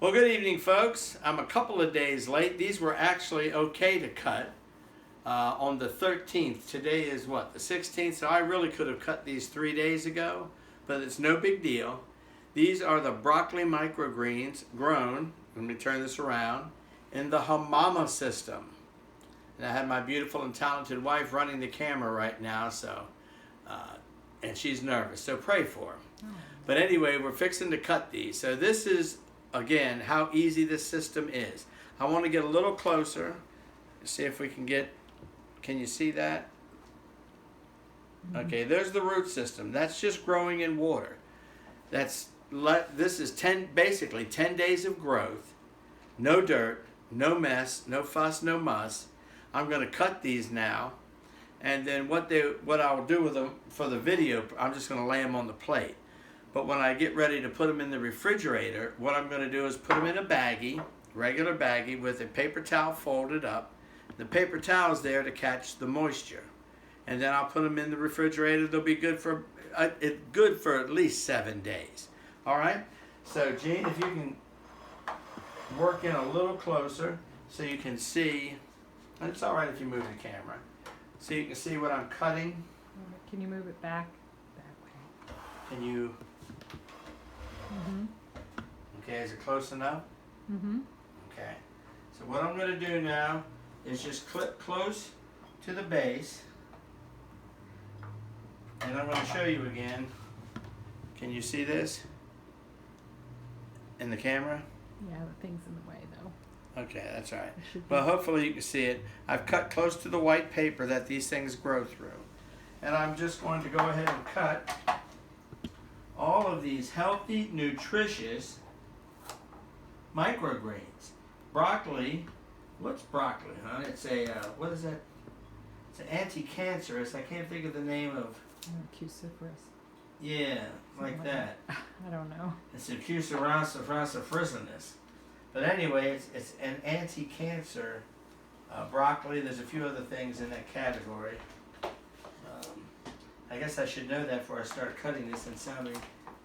Well, good evening, folks. I'm a couple of days late. These were actually okay to cut on the 13th. Today is what, the 16th? So I really could have cut these 3 days ago, but it's no big deal. These are the broccoli microgreens grown, let me turn this around, in the Hamama System. And I have my beautiful and talented wife running the camera right now, so and she's nervous, so pray for her. But anyway, we're fixing to cut these. So this is, again, how easy this system is. I want to get a little closer, see if we can get, can you see that? Okay, there's the root system. That's just growing in water. This is basically 10 days of growth, no dirt, no mess, no fuss, no muss. I'm going to cut these now, and then what I'll do with them for the video, I'm just going to lay them on the plate. But when I get ready to put them in the refrigerator, what I'm going to do is put them in a baggie, regular baggie, with a paper towel folded up. The paper towel is there to catch the moisture. And then I'll put them in the refrigerator. They'll be good for at least 7 days. All right? So, Gene, if you can work in a little closer so you can see, and it's all right if you move the camera, so you can see what I'm cutting. Can you move it back that way? Can you? Okay, is it close enough? Okay. So what I'm going to do now is just clip close to the base. And I'm going to show you again. Can you see this in the camera? Yeah, the thing's in the way though. Okay, that's all right. Well, hopefully you can see it. I've cut close to the white paper that these things grow through. And I'm just going to go ahead and cut all of these healthy, nutritious microgreens. Broccoli, what's broccoli, huh? It's a, what is that? It's an anti-cancerous. I can't think of the name of. Cruciferous. Yeah, like that. I don't know. It's a cruciferous. But anyway, it's an anti-cancer broccoli. There's a few other things in that category. I guess I should know that before I start cutting this and sounding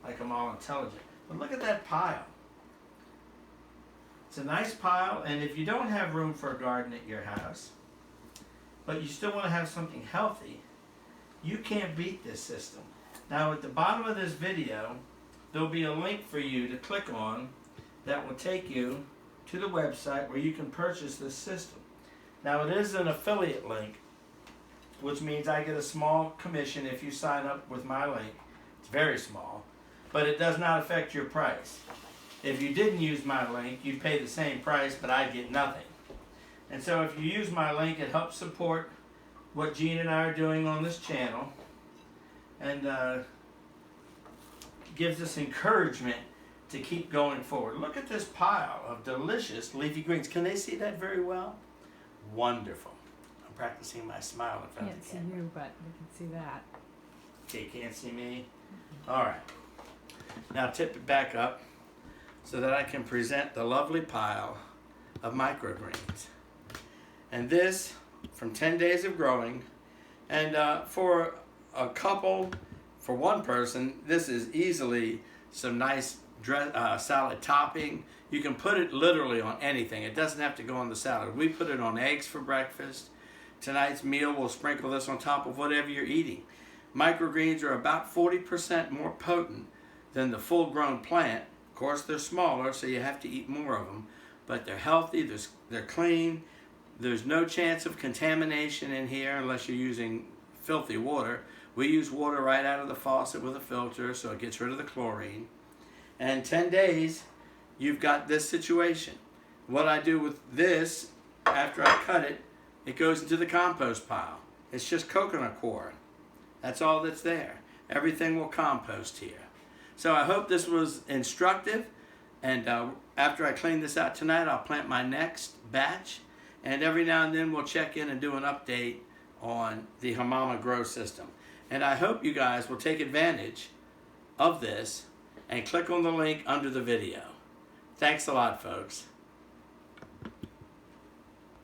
like I'm all intelligent. But look at that pile. It's a nice pile, and if you don't have room for a garden at your house, but you still want to have something healthy, you can't beat this system. Now at the bottom of this video, there'll be a link for you to click on that will take you to the website where you can purchase this system. Now it is an affiliate link, which means I get a small commission if you sign up with my link. It's very small, but it does not affect your price. If you didn't use my link, you'd pay the same price, but I'd get nothing. And so if you use my link, it helps support what Gene and I are doing on this channel, and gives us encouragement to keep going forward. Look at this pile of delicious leafy greens. Can they see that very well? Wonderful. I'm practicing my smile in front of the camera. Can't see you, but we can see that. Okay, can't see me? All right. Now tip it back up so that I can present the lovely pile of microgreens. And this, from 10 days of growing, and for a couple, for one person, this is easily some nice salad topping. You can put it literally on anything. It doesn't have to go on the salad. We put it on eggs for breakfast. Tonight's meal, we'll sprinkle this on top of whatever you're eating. Microgreens are about 40% more potent than the full-grown plant. Of course, they're smaller, so you have to eat more of them. But they're healthy, they're clean. There's no chance of contamination in here unless you're using filthy water. We use water right out of the faucet with a filter, so it gets rid of the chlorine. And 10 days, you've got this situation. What I do with this, after I cut it, it goes into the compost pile. It's just coconut coir. That's all that's there. Everything will compost here. So I hope this was instructive. And after I clean this out tonight, I'll plant my next batch. And every now and then we'll check in and do an update on the Hamama Grow System. And I hope you guys will take advantage of this and click on the link under the video. Thanks a lot, folks.